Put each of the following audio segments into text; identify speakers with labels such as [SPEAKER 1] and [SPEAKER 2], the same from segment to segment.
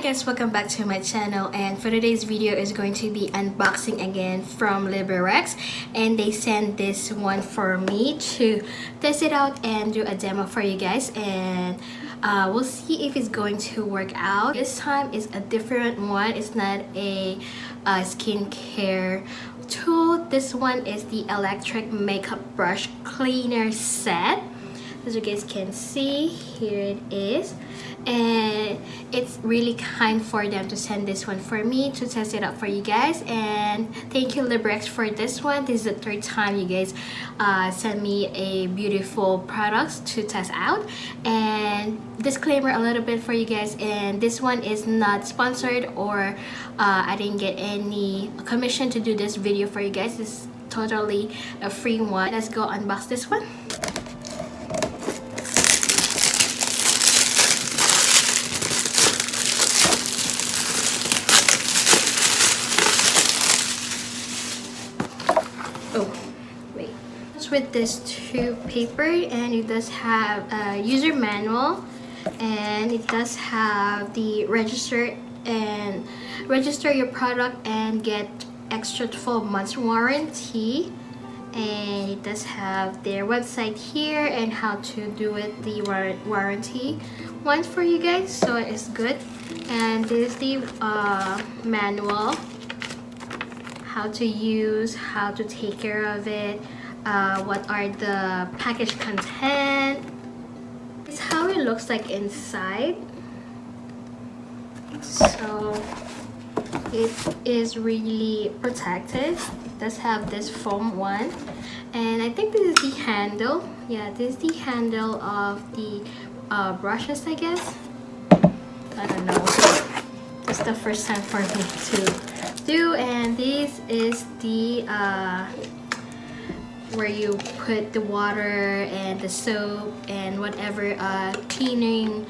[SPEAKER 1] guys, welcome back to my channel, and for today's video is going to be unboxing again from Liberex, and they sent this one for me to test it out and do a demo for you guys, and we'll see if it's going to work out. This time is a different one. It's not a skincare tool. This one is the electric makeup brush cleaner set. As you guys can see, here it is, and it's really kind for them to send this one for me to test it out for you guys. And thank you Liberex for this one. This is the third time you guys send me a beautiful products to test out. And disclaimer a little bit for you guys, and this one is not sponsored or I didn't get any commission to do this video for you guys. This is totally a free one. Let's go unbox this one. With this tube paper, and it does have a user manual, and it does have the register your product and get extra 12 months warranty, and it does have their website here and how to do it, the warranty one for you guys, so it's good. And this is the manual, how to use, how to take care of it, what are the package content. It's how it looks like inside. So it is really protected. It does have this foam one, and I think this is the handle. Yeah, this is the handle of the brushes, I guess. I don't know. It's the first time for me to do. And this is the where you put the water and the soap and whatever cleaning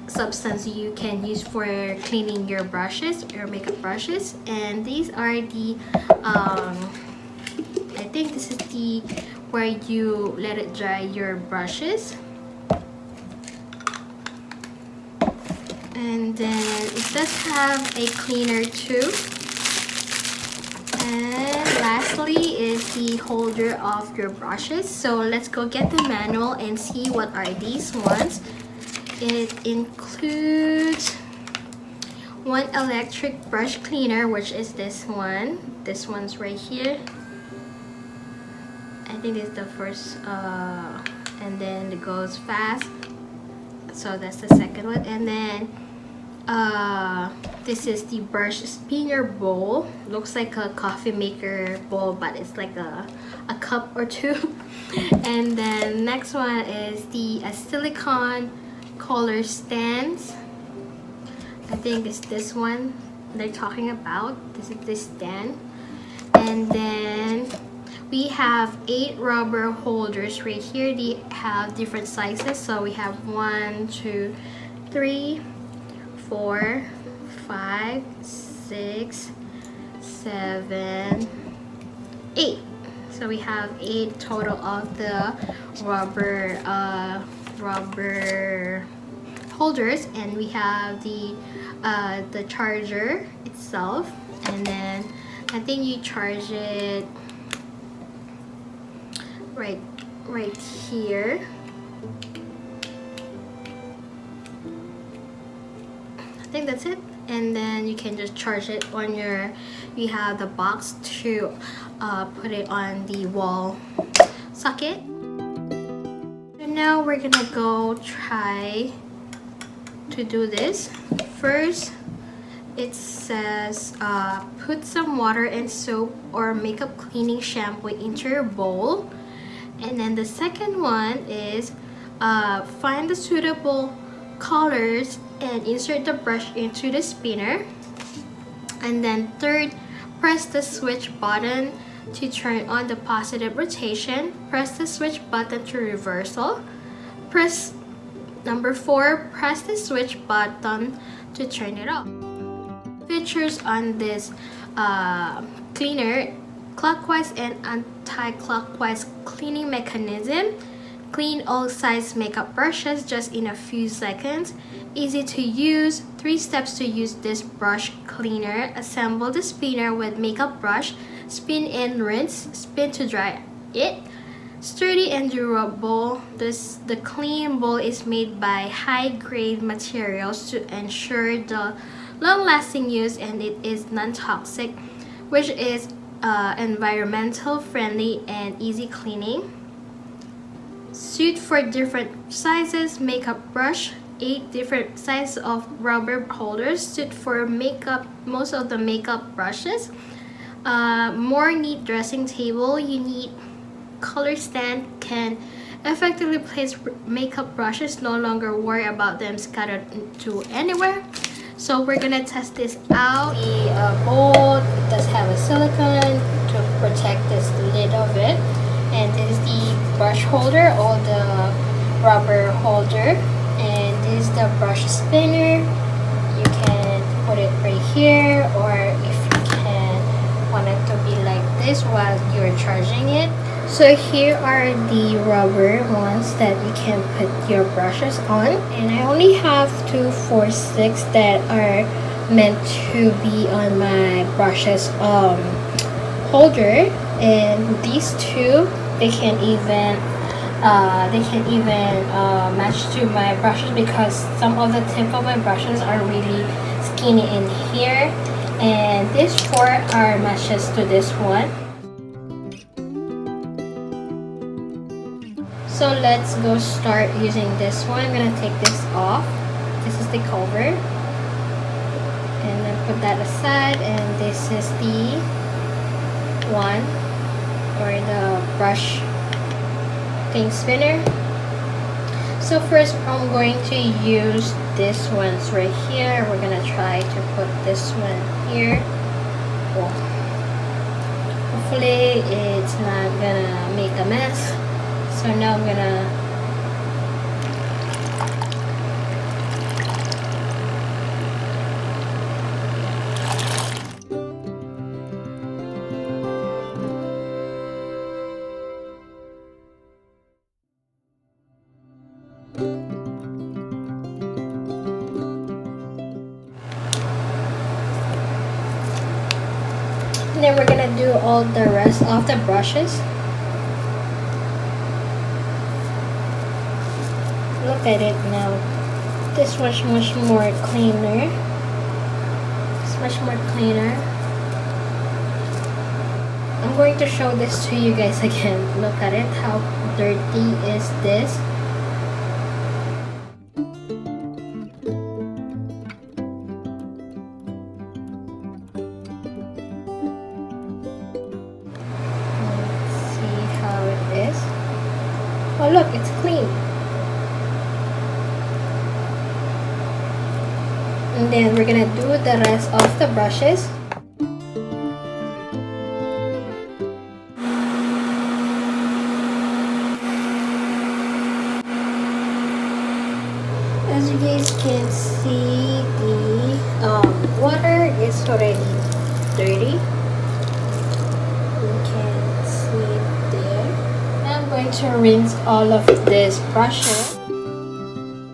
[SPEAKER 1] substance you can use for cleaning your brushes, your makeup brushes. And these are the I think this is the where you let it dry your brushes. And then it does have a cleaner too. And lastly is the holder of your brushes. So let's go get the manual and see what are these ones. It includes one electric brush cleaner, which is this one. This one's right here. I think it's the first, and then it goes fast. So that's the second one. And then this is the brush spinner bowl. Looks like a coffee maker bowl, but it's like a cup or two. And then next one is the silicone color stands. I think it's this one they're talking about. This is this stand. And then we have 8 rubber holders right here. They have different sizes. So we have 1, 2, 3, 4, 5, 6, 7, 8. So we have 8 total of the rubber holders, and we have the charger itself, and then I think you charge it right here. I think that's it. And then you can just charge it on your, you have the box to put it on the wall socket. So now we're gonna go try to do this. First, it says put some water and soap or makeup cleaning shampoo into your bowl. And then the second one is find the suitable colors and insert the brush into the spinner. And then third, press the switch button to turn on the positive rotation. Press the switch button to reversal. Press number 4, press the switch button to turn it off. Features on this cleaner: clockwise and anti-clockwise cleaning mechanism, clean all size makeup brushes just in a few seconds, Easy to use. 3 steps to use this brush cleaner. Assemble the spinner with makeup brush. Spin and rinse. Spin to dry it. Sturdy and durable. The clean bowl is made by high-grade materials to ensure the long-lasting use, and it is non-toxic, which is environmental friendly and easy cleaning. Suit for different sizes. Makeup brush. 8 different sizes of rubber holders. Suit for makeup, most of the makeup brushes. More neat dressing table. You need color stand, can effectively place makeup brushes, no longer worry about them scattered to anywhere. So we're gonna test this out. The bowl does have a silicone to protect this lid of it, and this is the brush holder, or the rubber holder, and this is the brush spinner. You can put it right here, or if you can want it to be like this while you're charging it. So here are the rubber ones that you can put your brushes on, and I only have 2, 4, 6 that are meant to be on my brushes holder, and these 2 they can even match to my brushes, because some of the tip of my brushes are really skinny in here, and these 4 are matches to this one. So let's go start using this one. I'm gonna take this off. This is the cover, and then put that aside, and this is the one, or the brush thing spinner. So first I'm going to use this ones right here. We're gonna try to put this one here. Oh. Hopefully it's not gonna make a mess. So now I'm gonna and then we're gonna do all the rest of the brushes. Look at it now. This was much more cleaner. It's much more cleaner. I'm going to show this to you guys again. Look at it. How dirty is this? Let's see how it is. Oh look, it's clean. And then we're gonna do the rest of the brushes. As you guys can see, the water is already dirty. You can see it there. Now I'm going to rinse all of these brushes.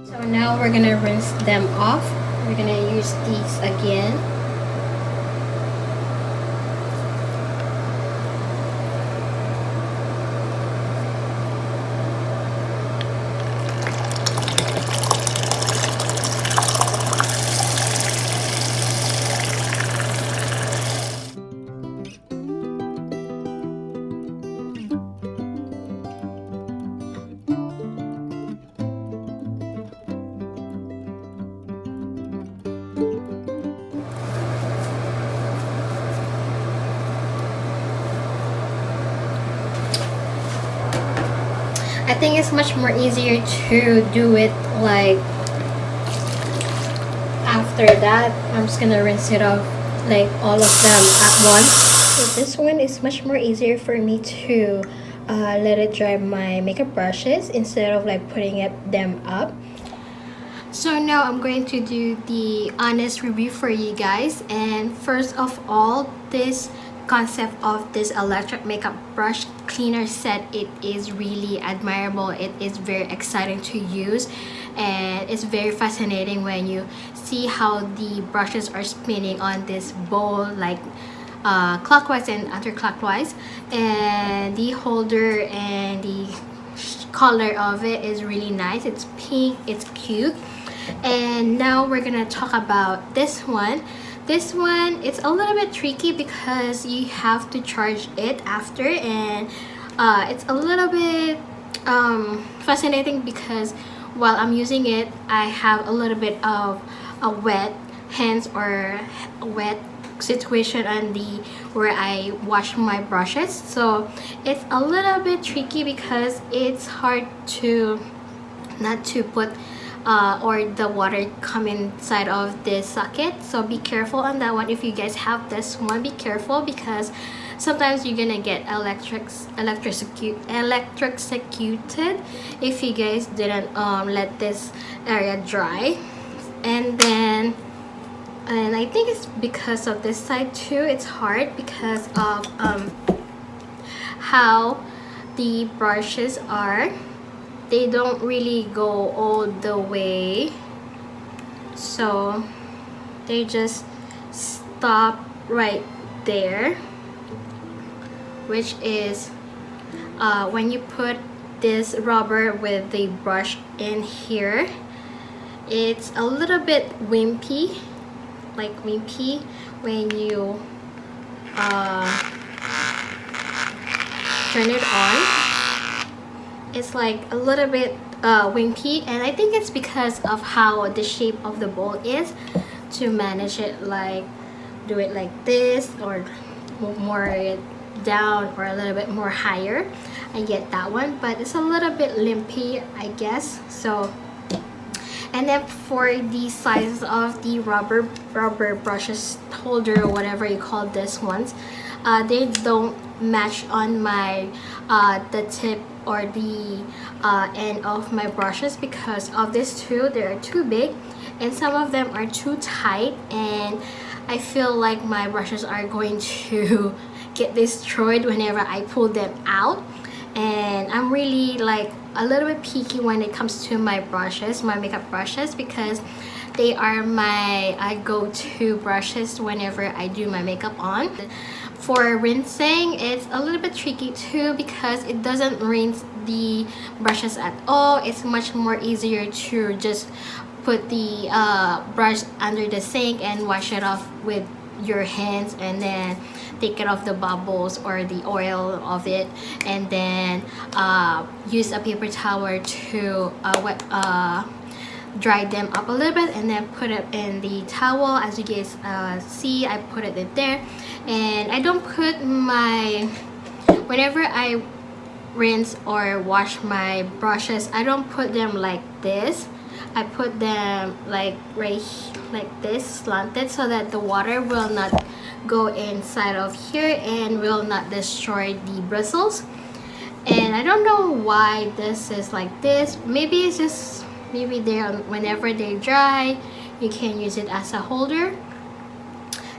[SPEAKER 1] So now we're gonna rinse them off. We're gonna use these again. I think it's much more easier to do it like after that. I'm just gonna rinse it off like all of them at once. So this one is much more easier for me to let it dry my makeup brushes instead of like putting them up. So now I'm going to do the honest review for you guys, and first of all, this concept of this electric makeup brush cleaner set, it is really admirable. It is very exciting to use, and it's very fascinating when you see how the brushes are spinning on this bowl, like clockwise and counterclockwise, and the holder and the color of it is really nice. It's pink, it's cute. And now we're gonna talk about this one. This one, it's a little bit tricky because you have to charge it after, and it's a little bit fascinating because while I'm using it, I have a little bit of a wet hands or a wet situation on the where I wash my brushes. So it's a little bit tricky because it's hard to not to put or the water come inside of this socket. So be careful on that one. If you guys have this one, be careful because sometimes you're gonna get electrocuted if you guys didn't let this area dry. And I think it's because of this side too. It's hard because of how the brushes are. They don't really go all the way, so they just stop right there, which is when you put this rubber with the brush in here, it's a little bit wimpy, like wimpy when you turn it on. It's like a little bit wimpy, and I think it's because of how the shape of the bowl is, to manage it, like do it like this or more down or a little bit more higher. I get that one, but it's a little bit limpy, I guess. So, and then for the size of the rubber brushes holder or whatever you call this ones, they don't match on my the tip or the end of my brushes because of this too. They are too big and some of them are too tight, and I feel like my brushes are going to get destroyed whenever I pull them out. And I'm really like a little bit picky when it comes to my brushes, my makeup brushes, because they are my go-to brushes whenever I do my makeup on. For rinsing, it's a little bit tricky too because it doesn't rinse the brushes at all. It's much more easier to just put the brush under the sink and wash it off with your hands, and then take it off the bubbles or the oil of it, and then use a paper towel to dry them up a little bit, and then put it in the towel. As you guys see, I put it in there, and I don't put my, whenever I rinse or wash my brushes, I don't put them like this. I put them like right like this, slanted, so that the water will not go inside of here and will not destroy the bristles. And I don't know why this is like this. Maybe it's just, maybe they're, whenever they dry, you can use it as a holder.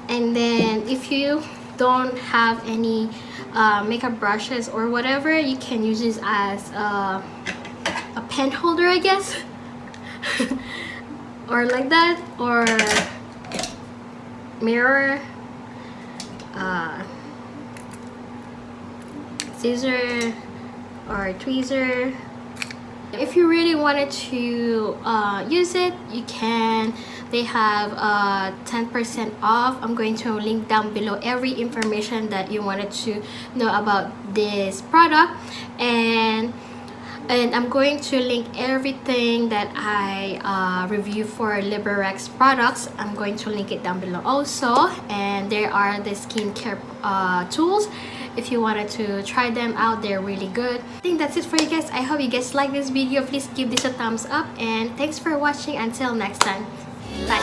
[SPEAKER 1] And then if you don't have any makeup brushes or whatever, you can use this as a pen holder, I guess. Or like that, or mirror, scissor or tweezer. If you really wanted to use it, you can. They have 10% off. I'm going to link down below every information that you wanted to know about this product, and I'm going to link everything that I review for Liberex products. I'm going to link it down below also, and there are the skincare tools. If you wanted to try them out, they're really good. I think that's it for you guys. I hope you guys like this video. Please give this a thumbs up, and thanks for watching. Until next time, bye.